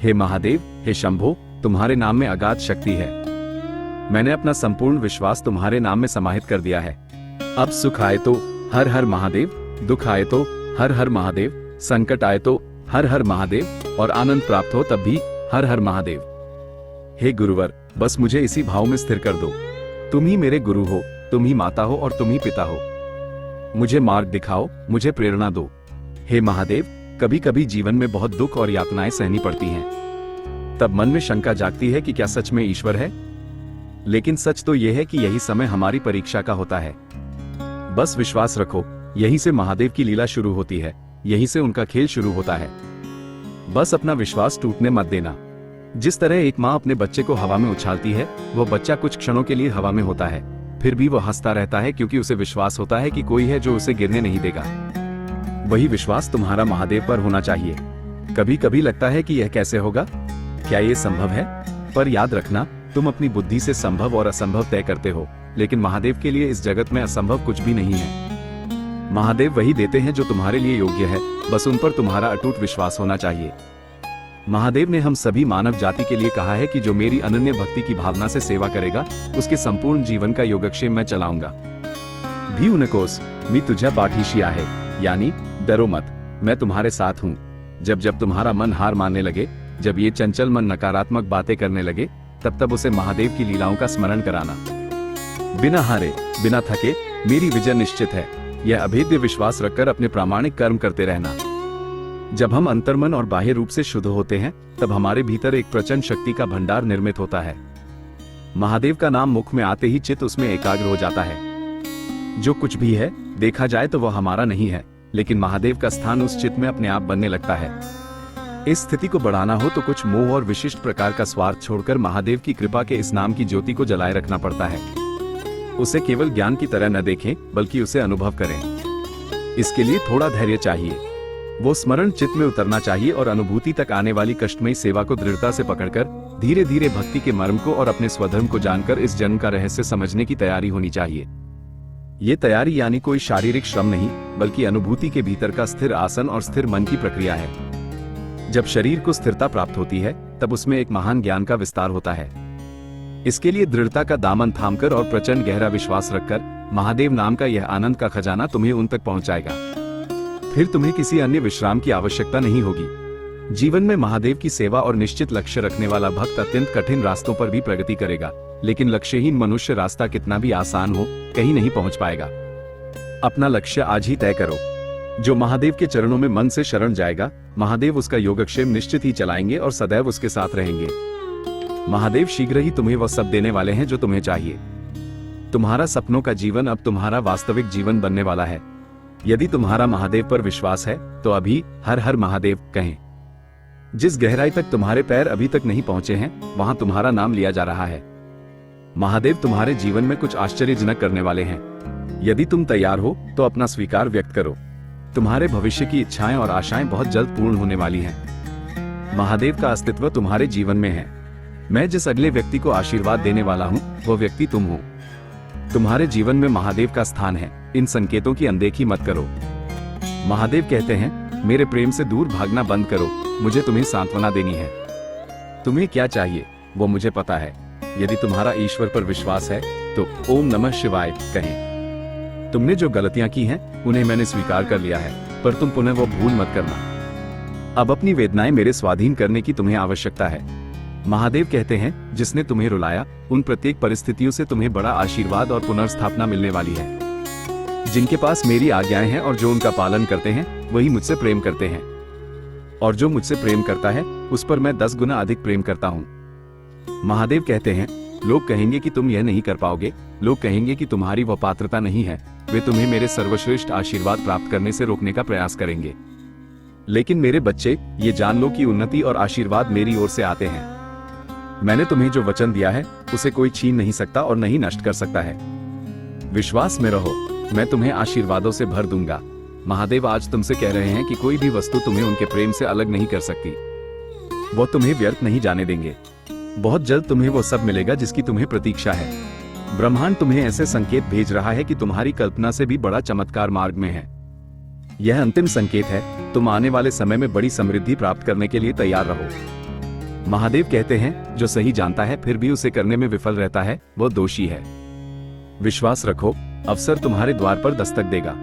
हे महादेव, हे शंभो, तुम्हारे नाम में अगाध शक्ति है। मैंने अपना संपूर्ण विश्वास तुम्हारे नाम में समाहित कर दिया है। अब सुख आए तो हर हर महादेव, दुख आए तो हर हर महादेव, संकट आए तो हर हर महादेव, और आनंद प्राप्त हो तब भी हर हर महादेव। हे गुरुवर, बस मुझे इसी भाव में स्थिर कर दो। तुम ही मेरे गुरु हो, तुम ही माता हो और तुम ही पिता हो। मुझे मार्ग दिखाओ, मुझे प्रेरणा दो। हे महादेव, कभी कभी जीवन में बहुत दुख और यातनाएं सहनी पड़ती हैं। तब मन में शंका जागती है कि क्या सच में ईश्वर है? लेकिन सच तो यह है कि यही समय हमारी परीक्षा का होता है। बस विश्वास रखो, यहीं से महादेव की लीला शुरू होती है, यहीं से उनका खेल शुरू होता है। बस अपना विश्वास टूटने मत देना। जिस तरह एक माँ अपने बच्चे को हवा में उछालती है, वो बच्चा कुछ क्षणों के लिए हवा में होता है, फिर भी वो हंसता रहता है क्योंकि उसे विश्वास होता है कि कोई है जो उसे गिरने नहीं देगा। वही विश्वास तुम्हारा महादेव पर होना चाहिए। कभी कभी लगता है कि यह कैसे होगा, क्या ये संभव है? पर याद रखना, तुम अपनी बुद्धि से संभव और असंभव तय करते हो, लेकिन महादेव के लिए इस जगत में असंभव कुछ भी नहीं है। महादेव वही देते हैं जो तुम्हारे लिए योग्य है, बस उन पर तुम्हारा अटूट विश्वास होना चाहिए। महादेव ने हम सभी मानव जाति के लिए कहा है कि जो मेरी अनन्य भक्ति की भावना से सेवा करेगा, उसके संपूर्ण जीवन का योगक्षेम मैं चलाऊंगा। भी उनकोस मी तुझ्या पाठीशी आहे, यानी डरो मत, मैं तुम्हारे साथ हूँ। जब जब तुम्हारा मन हार मानने लगे, जब ये चंचल मन नकारात्मक बातें करने लगे, तब तब उसे महादेव की लीलाओं का स्मरण कराना। बिना हारे, बिना थके मेरी विजय निश्चित है, यह अभेद्य विश्वास रखकर अपने प्रामाणिक कर्म करते रहना। जब हम अंतर्मन और बाह्य रूप से शुद्ध होते हैं, तब हमारे भीतर एक प्रचंड शक्ति का भंडार निर्मित होता है। महादेव का नाम मुख में आते ही चित्त उसमें एकाग्र हो जाता है। जो कुछ भी है, देखा जाए तो वह हमारा नहीं है, लेकिन महादेव का स्थान उस चित्त में अपने आप बनने लगता है। इस स्थिति को बढ़ाना हो तो कुछ मोह और विशिष्ट प्रकार का स्वार्थ छोड़कर महादेव की कृपा के इस नाम की ज्योति को जलाए रखना पड़ता है। उसे केवल ज्ञान की तरह न देखें, बल्कि उसे अनुभव करें। इसके लिए थोड़ा धैर्य चाहिए। वो स्मरण चित्त में उतरना चाहिए और अनुभूति तक आने वाली कष्टमयी सेवा को दृढ़ता से पकड़कर धीरे धीरे भक्ति के मर्म को और अपने स्वधर्म को जानकर इस जन्म का रहस्य समझने की तैयारी होनी चाहिए। ये तैयारी यानी कोई शारीरिक श्रम नहीं, बल्कि अनुभूति के भीतर का स्थिर आसन और स्थिर मन की प्रक्रिया है। जब शरीर को स्थिरता प्राप्त होती है, तब उसमें एक महान ज्ञान का विस्तार होता है। इसके लिए दृढ़ता का दामन थामकर और प्रचंड गहरा विश्वास रखकर महादेव नाम का यह आनंद का खजाना तुम्हें उन तक पहुंचाएगा। फिर तुम्हें किसी अन्य विश्राम की आवश्यकता नहीं होगी। जीवन में महादेव की सेवा और निश्चित लक्ष्य रखने वाला भक्त अत्यंत कठिन रास्तों पर भी प्रगति करेगा, लेकिन लक्ष्यहीन मनुष्य रास्ता कितना भी आसान हो, कहीं नहीं पहुंच पाएगा। अपना लक्ष्य आज ही तय करो। जो महादेव के चरणों में मन से शरण जाएगा, महादेव उसका योगक्षेम निश्चित ही चलाएंगे और सदैव उसके साथ रहेंगे। महादेव शीघ्र ही तुम्हें वह सब देने वाले हैं जो तुम्हें चाहिए। तुम्हारा सपनों का जीवन अब तुम्हारा वास्तविक जीवन बनने वाला है। यदि तुम्हारा महादेव पर विश्वास है, तो अभी हर हर महादेव कहें। जिस गहराई तक तुम्हारे पैर अभी तक नहीं पहुंचे हैं, वहां तुम्हारा नाम लिया जा रहा है। महादेव तुम्हारे जीवन में कुछ आश्चर्यजनक करने वाले हैं। यदि तुम तैयार हो, तो अपना स्वीकार व्यक्त करो। तुम्हारे भविष्य की इच्छाएं और आशाएं बहुत जल्द पूर्ण होने वाली हैं। महादेव का अस्तित्व तुम्हारे जीवन में है। मैं जिस अगले व्यक्ति को आशीर्वाद देने वाला हूं, वो व्यक्ति तुम हो। तुम्हारे जीवन में महादेव का स्थान है, इन संकेतों की अनदेखी मत करो। महादेव कहते हैं, मेरे प्रेम से दूर भागना बंद करो, मुझे तुम्हें सांत्वना देनी है। तुम्हें क्या चाहिए, वो मुझे पता है। यदि तुम्हारा ईश्वर पर विश्वास है, तो ओम नमः शिवाय कहें। तुमने जो गलतियां की हैं, उन्हें मैंने स्वीकार कर लिया है, पर तुम पुनः वो भूल मत करना। अब अपनी वेदनाएं मेरे स्वाधीन करने की तुम्हें आवश्यकता है। महादेव कहते हैं, जिसने तुम्हें रुलाया, उन प्रत्येक परिस्थितियों से तुम्हें बड़ा आशीर्वाद और पुनर्स्थापना मिलने वाली है। जिनके पास मेरी आज्ञाएं हैं और जो उनका पालन करते हैं, वही मुझसे प्रेम करते हैं। और जो मुझसे प्रेम करता है, उस पर मैं 10 गुना अधिक प्रेम करता हूँ। महादेव कहते हैं, लोग कहेंगे कि तुम यह नहीं कर पाओगे, लोग कहेंगे कि तुम्हारी वह पात्रता नहीं है, वे तुम्हें मेरे सर्वश्रेष्ठ आशीर्वाद प्राप्त करने से रोकने का प्रयास करेंगे। लेकिन मेरे बच्चे, ये जान लो कि उन्नति और आशीर्वाद मेरी ओर से आते हैं। मैंने तुम्हें जो वचन दिया है, उसे कोई छीन नहीं सकता और नहीं नष्ट कर सकता है। विश्वास में रहो, मैं तुम्हें आशीर्वादों से भर दूंगा। महादेव आज तुमसे कह रहे हैं कि कोई भी वस्तु तुम्हें उनके प्रेम से अलग नहीं कर सकती। वो तुम्हें व्यर्थ नहीं जाने देंगे। बहुत जल्द तुम्हें वो सब मिलेगा जिसकी तुम्हें प्रतीक्षा है। ब्रह्मांड तुम्हें ऐसे संकेत भेज रहा है कि तुम्हारी कल्पना से भी बड़ा चमत्कार मार्ग में है। यह अंतिम संकेत है, तुम आने वाले समय में बड़ी समृद्धि प्राप्त करने के लिए तैयार रहो। महादेव कहते हैं, जो सही जानता है फिर भी उसे करने में विफल रहता है, वो दोषी है। विश्वास रखो, अवसर तुम्हारे द्वार पर दस्तक देगा।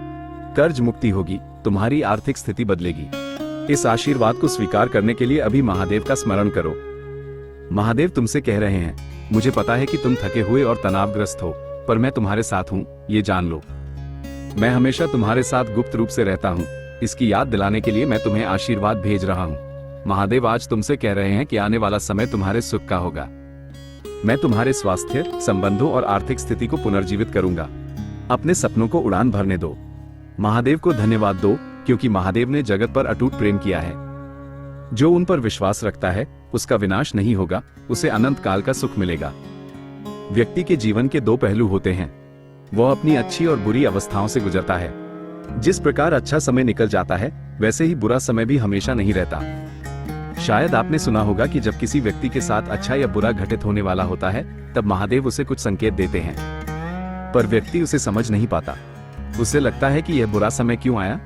कर्ज मुक्ति होगी, तुम्हारी आर्थिक स्थिति बदलेगी। इस आशीर्वाद को स्वीकार करने के लिए अभी महादेव का स्मरण करो। महादेव तुमसे कह रहे हैं, मुझे पता है कि तुम थके हुए और तनावग्रस्त हो, पर मैं तुम्हारे साथ हूँ, ये जान लो। मैं हमेशा तुम्हारे साथ गुप्त रूप से रहता हूँ, इसकी याद दिलाने के लिए मैं तुम्हें आशीर्वाद भेज रहा हूँ। महादेव आज तुमसे कह रहे हैं कि आने वाला समय तुम्हारे सुख का होगा। मैं तुम्हारे स्वास्थ्य, संबंधों और आर्थिक स्थिति को पुनर्जीवित करूंगा। अपने सपनों को उड़ान भरने दो। महादेव को धन्यवाद दो, क्योंकि महादेव ने जगत पर अटूट प्रेम किया है। जो उन पर विश्वास रखता है उसका विनाश नहीं होगा, उसे अनंत काल का सुख मिलेगा। व्यक्ति के जीवन के दो पहलू होते हैं, वह अपनी अच्छी और बुरी अवस्थाओं से गुजरता है। जिस प्रकार अच्छा समय निकल जाता है, वैसे ही बुरा समय भी हमेशा नहीं रहता। शायद आपने सुना होगा कि जब किसी व्यक्ति के साथ अच्छा या बुरा घटित होने वाला होता है, तब महादेव उसे कुछ संकेत देते हैं, पर व्यक्ति उसे समझ नहीं पाता। उसे लगता है कि यह बुरा समय क्यों आया,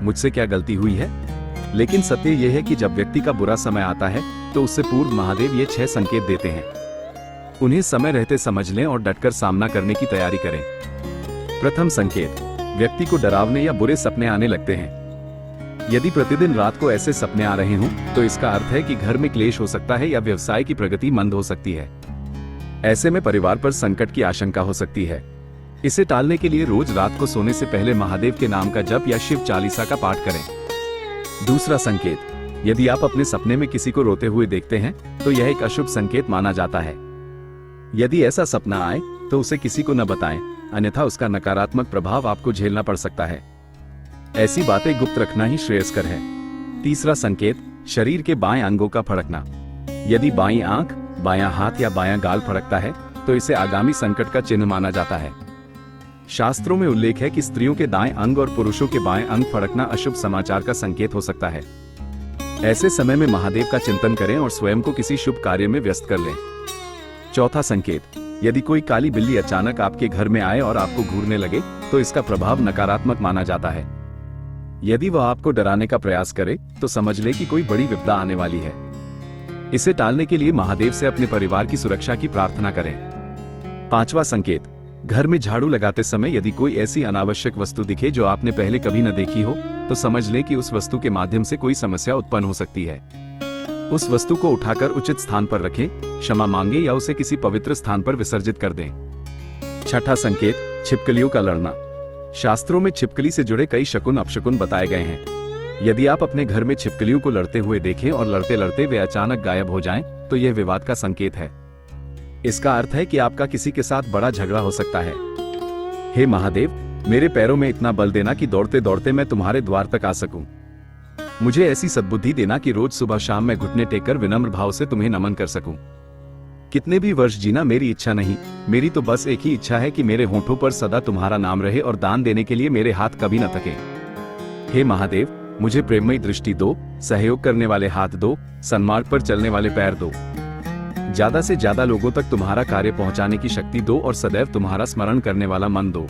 मुझसे क्या गलती हुई है। लेकिन सत्य यह है कि जब व्यक्ति का बुरा समय आता है, तो उससे पूर्व महादेव ये 6 संकेत देते हैं। उन्हें समय रहते समझ लें और डटकर सामना करने की तैयारी करें। प्रथम संकेत, व्यक्ति को डरावने या बुरे सपने आने लगते हैं। यदि प्रतिदिन रात को ऐसे सपने आ रहे हों, तो इसका अर्थ है कि घर में क्लेश हो सकता है या व्यवसाय की प्रगति मंद हो सकती है। ऐसे में परिवार पर संकट की आशंका हो सकती है। इसे टालने के लिए रोज रात को सोने से पहले महादेव के नाम का जप या शिव चालीसा का पाठ करें। दूसरा संकेत, यदि आप अपने सपने में किसी को रोते हुए देखते हैं, तो यह एक अशुभ संकेत माना जाता है। यदि ऐसा सपना आए तो उसे किसी को न बताएं, अन्यथा उसका नकारात्मक प्रभाव आपको झेलना पड़ सकता है। ऐसी बातें गुप्त रखना ही श्रेयस्कर है। तीसरा संकेत, शरीर के बाएं अंगों का फड़कना। यदि बाईं आंख, बायां हाथ या बायां गाल फड़कता है, तो इसे आगामी संकट का चिन्ह माना जाता है। शास्त्रों में उल्लेख है कि स्त्रियों के दाएं अंग और पुरुषों के बाएं अंग फड़कना अशुभ समाचार का संकेत हो सकता है। ऐसे समय में महादेव का चिंतन करें और स्वयं को किसी शुभ कार्य में व्यस्त कर लें। चौथा संकेत, यदि कोई काली बिल्ली अचानक आपके घर में आए और आपको घूरने लगे, तो इसका प्रभाव नकारात्मक माना जाता है। यदि वह आपको डराने का प्रयास करे, तो समझ ले कि कोई बड़ी विपदा आने वाली है। इसे टालने के लिए महादेव से अपने परिवार की सुरक्षा की प्रार्थना करें। पांचवा संकेत, घर में झाड़ू लगाते समय यदि कोई ऐसी अनावश्यक वस्तु दिखे जो आपने पहले कभी न देखी हो, तो समझ लें कि उस वस्तु के माध्यम से कोई समस्या उत्पन्न हो सकती है। उस वस्तु को उठाकर उचित स्थान पर रखें, क्षमा मांगे या उसे किसी पवित्र स्थान पर विसर्जित कर दें। छठा संकेत, छिपकलियों का लड़ना। शास्त्रों में छिपकली से जुड़े कई शकुन अपशकुन बताए गए हैं। यदि आप अपने घर में छिपकलियों को लड़ते हुए देखें और लड़ते लड़ते वे अचानक गायब हो जाएं, तो यह विवाद का संकेत है। इसका अर्थ है कि आपका किसी के साथ बड़ा झगड़ा हो सकता है। हे महादेव, मेरे पैरों में इतना बल देना कि दौड़ते दौड़ते मैं तुम्हारे द्वार तक आ सकूं। मुझे ऐसी सद्बुद्धि देना कि रोज सुबह शाम मैं घुटने टेककर विनम्र भाव से तुम्हें नमन कर सकूं। कितने भी वर्ष जीना मेरी इच्छा नहीं, मेरी तो बस एक ही इच्छा है कि मेरे होठों पर सदा तुम्हारा नाम रहे और दान देने के लिए मेरे हाथ कभी न थके। हे महादेव, मुझे प्रेममयी दृष्टि दो, सहयोग करने वाले हाथ दो, सन्मार्ग पर चलने वाले पैर दो। ज्यादा से ज्यादा लोगों तक तुम्हारा कार्य पहुंचाने की शक्ति दो और सदैव तुम्हारा स्मरण करने वाला मन दो।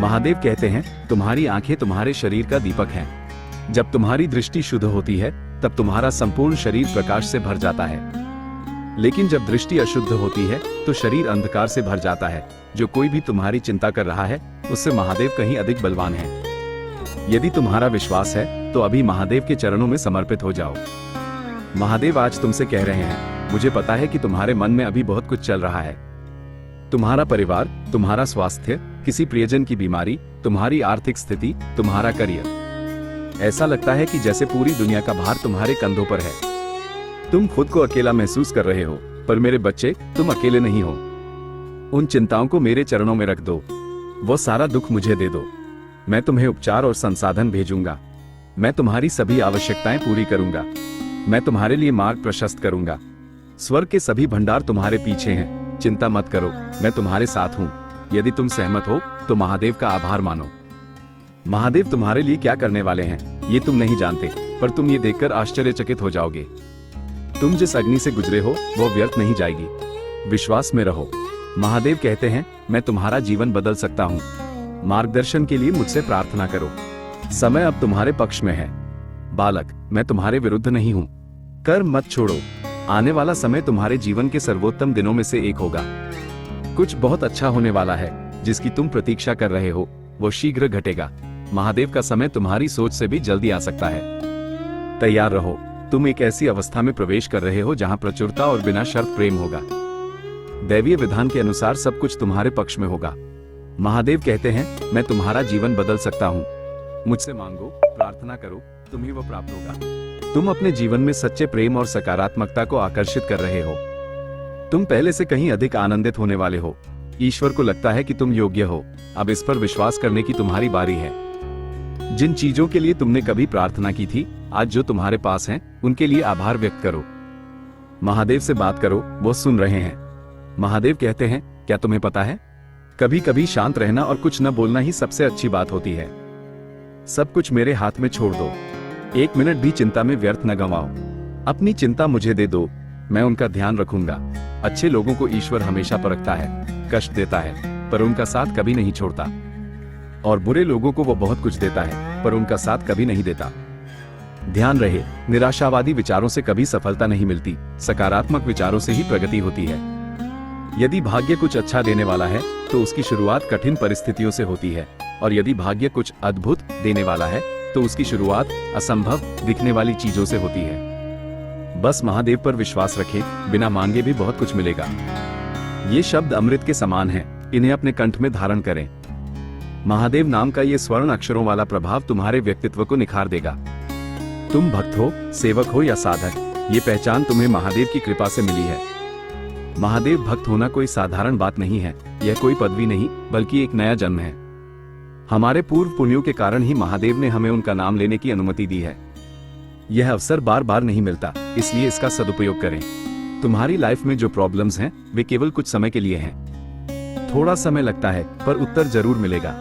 महादेव कहते हैं, तुम्हारी आंखें तुम्हारे शरीर का दीपक हैं। जब तुम्हारी दृष्टि शुद्ध होती है, तब तुम्हारा संपूर्ण शरीर प्रकाश से भर जाता है। लेकिन जब दृष्टि अशुद्ध होती है, तो शरीर अंधकार से भर जाता है। जो कोई भी तुम्हारी चिंता कर रहा है, उससे महादेव कहीं अधिक बलवान है। यदि तुम्हारा विश्वास है, तो अभी महादेव के चरणों में समर्पित हो जाओ। महादेव आज तुमसे कह रहे हैं, मुझे पता है कि तुम्हारे मन में अभी बहुत कुछ चल रहा है। तुम्हारा परिवार, तुम्हारा स्वास्थ्य, किसी प्रियजन की बीमारी, तुम्हारी आर्थिक स्थिति, तुम्हारा करियर। ऐसा लगता है कि जैसे पूरी दुनिया का भार तुम्हारे कंधों पर है। तुम खुद को अकेला महसूस कर रहे हो, पर मेरे बच्चे, तुम अकेले नहीं हो। उन चिंताओं को मेरे चरणों में रख दो। वो सारा दुख मुझे दे दो। मैं तुम्हें उपचार और संसाधन भेजूंगा। मैं तुम्हारी सभी आवश्यकताएं पूरी करूंगा। मैं तुम्हारे लिए मार्ग प्रशस्त करूंगा। स्वर्ग के सभी भंडार तुम्हारे पीछे हैं। चिंता मत करो, मैं तुम्हारे साथ हूँ। यदि तुम सहमत हो, तो महादेव का आभार मानो। महादेव तुम्हारे लिए क्या करने वाले हैं, ये तुम नहीं जानते, पर तुम ये देखकर आश्चर्यचकित हो जाओगे। तुम जिस अग्नि से गुजरे हो, वो व्यर्थ नहीं जाएगी। विश्वास में रहो। महादेव कहते हैं, मैं तुम्हारा जीवन बदल सकता हूँ। मार्गदर्शन के लिए मुझसे प्रार्थना करो। समय अब तुम्हारे पक्ष में है। बालक, मैं तुम्हारे विरुद्ध नहीं हूँ। कर्म मत छोड़ो। आने वाला समय तुम्हारे जीवन के सर्वोत्तम दिनों में से एक होगा। कुछ बहुत अच्छा होने वाला है जिसकी तुम प्रतीक्षा कर रहे हो, वो शीघ्र घटेगा। महादेव का समय तुम्हारी सोच से भी जल्दी आ सकता है। तैयार रहो, तुम एक ऐसी अवस्था में प्रवेश कर रहे हो जहां प्रचुरता और बिना शर्त प्रेम होगा। दैवीय विधान के अनुसार सब कुछ तुम्हारे पक्ष में होगा। महादेव कहते हैं, मैं तुम्हारा जीवन बदल सकता हूँ। मुझसे मांगो, प्रार्थना करो, तुम्हें वो प्राप्त होगा। तुम अपने जीवन में सच्चे प्रेम और सकारात्मकता को आकर्षित कर रहे हो। तुम पहले से कहीं अधिक आनंदित होने वाले हो। ईश्वर को लगता है कि तुम योग्य हो। अब इस पर विश्वास करने की तुम्हारी बारी है। जिन चीजों के लिए तुमने कभी प्रार्थना की थी, आज जो तुम्हारे पास हैं, उनके लिए आभार व्यक्त करो। महादेव से बात करो, वो सुन रहे हैं। महादेव कहते हैं, क्या तुम्हें पता है, कभी कभी शांत रहना और कुछ न बोलना ही सबसे अच्छी बात होती है। सब कुछ मेरे हाथ में छोड़ दो। 1 मिनट भी चिंता में व्यर्थ न गंवाओ। अपनी चिंता मुझे दे दो, मैं उनका ध्यान रखूंगा। अच्छे लोगों को ईश्वर हमेशा परखता है, कष्ट देता है, पर उनका साथ कभी नहीं छोड़ता। और बुरे लोगों को वो बहुत कुछ देता है, पर उनका साथ कभी नहीं देता। ध्यान रहे, निराशावादी विचारों से कभी सफलता नहीं मिलती, सकारात्मक विचारों से ही प्रगति होती है। यदि भाग्य कुछ अच्छा देने वाला है तो उसकी शुरुआत कठिन परिस्थितियों से होती है, और यदि भाग्य कुछ अद्भुत देने वाला है तो उसकी शुरुआत असंभव दिखने वाली चीजों से होती है। बस महादेव पर विश्वास रखें, बिना मांगे भी बहुत कुछ मिलेगा। ये शब्द अमृत के समान हैं, इन्हें अपने कंठ में धारण करें। महादेव नाम का ये स्वर्ण अक्षरों वाला प्रभाव तुम्हारे व्यक्तित्व को निखार देगा। तुम भक्त हो, सेवक हो या साधक, ये पहचान तुम्हें महादेव की कृपा से मिली है। महादेव भक्त होना कोई साधारण बात नहीं है, यह कोई पदवी नहीं, बल्कि एक नया जन्म है। हमारे पूर्व पुण्यों के कारण ही महादेव ने हमें उनका नाम लेने की अनुमति दी है। यह अवसर बार बार नहीं मिलता, इसलिए इसका सदुपयोग करें। तुम्हारी लाइफ में जो प्रॉब्लम्स हैं, वे केवल कुछ समय के लिए हैं। थोड़ा समय लगता है, पर उत्तर जरूर मिलेगा।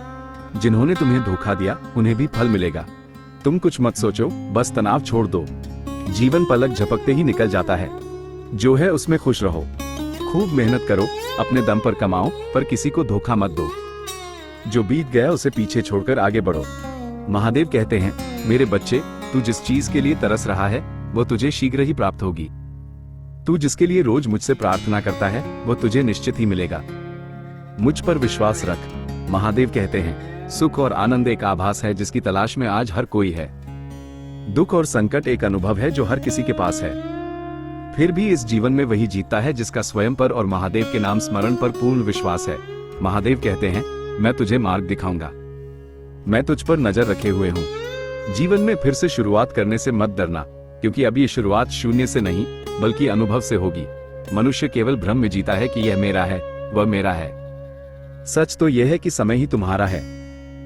जिन्होंने तुम्हें धोखा दिया, उन्हें भी फल मिलेगा। तुम कुछ मत सोचो, बस तनाव छोड़ दो। जीवन पलक झपकते ही निकल जाता है। जो है उसमें खुश रहो। खूब मेहनत करो, अपने दम पर कमाओ, पर किसी को धोखा मत दो। जो बीत गया उसे पीछे छोड़कर आगे बढ़ो। महादेव कहते हैं, मेरे बच्चे, तू जिस चीज के लिए तरस रहा है, वो तुझे शीघ्र ही प्राप्त होगी। तू जिसके लिए रोज मुझसे प्रार्थना करता है, वो तुझे निश्चित ही मिलेगा। मुझ पर विश्वास रख। महादेव कहते हैं, सुख और आनंद एक आभास है जिसकी तलाश में आज हर कोई है। दुख और संकट एक अनुभव है जो हर किसी के पास है। फिर भी इस जीवन में वही जीतता है जिसका स्वयं पर और महादेव के नाम स्मरण पर पूर्ण विश्वास है। महादेव कहते हैं, मैं तुझे मार्ग दिखाऊंगा। मैं तुझ पर नजर रखे हुए हूँ। जीवन में फिर से शुरुआत करने से मत डरना, क्योंकि अब ये शुरुआत शून्य से नहीं, बल्कि अनुभव से होगी। मनुष्य केवल भ्रम में जीता है कि यह मेरा है, वह मेरा है। सच तो यह है कि समय ही तुम्हारा है।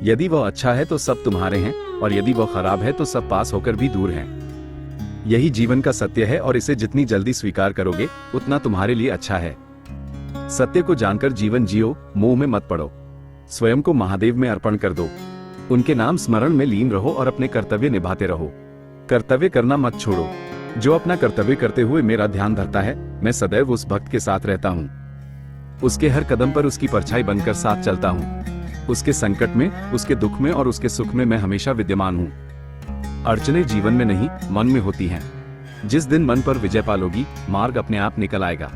यदि वह अच्छा है तो सब तुम्हारे हैं, और यदि वह खराब है तो सब पास होकर भी दूर हैं। यही जीवन का सत्य है, और इसे जितनी जल्दी स्वीकार करोगे, उतना तुम्हारे लिए अच्छा है। सत्य को जानकर जीवन जियो, मोह में मत पड़ो। स्वयं को महादेव में अर्पण कर दो। उनके नाम स्मरण में लीन रहो और अपने कर्तव्य निभाते रहो। कर्तव्य करना मत छोड़ो। जो अपना कर्तव्य करते हुए मेरा ध्यान धरता है, मैं सदैव उस भक्त के साथ रहता हूँ। उसके हर कदम पर उसकी परछाई बनकर साथ चलता हूँ। उसके संकट में, उसके दुख में और उसके सुख में मैं हमेशा विद्यमान हूँ। अड़चनें जीवन में नहीं, मन में होती हैं। जिस दिन मन पर विजय पालोगी, मार्ग अपने आप निकल आएगा।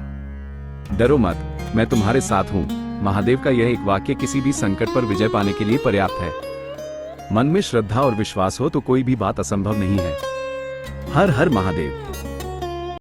डरो मत, मैं तुम्हारे साथ हूँ। महादेव का यह एक वाक्य किसी भी संकट पर विजय पाने के लिए पर्याप्त है। मन में श्रद्धा और विश्वास हो तो कोई भी बात असंभव नहीं है। हर हर महादेव।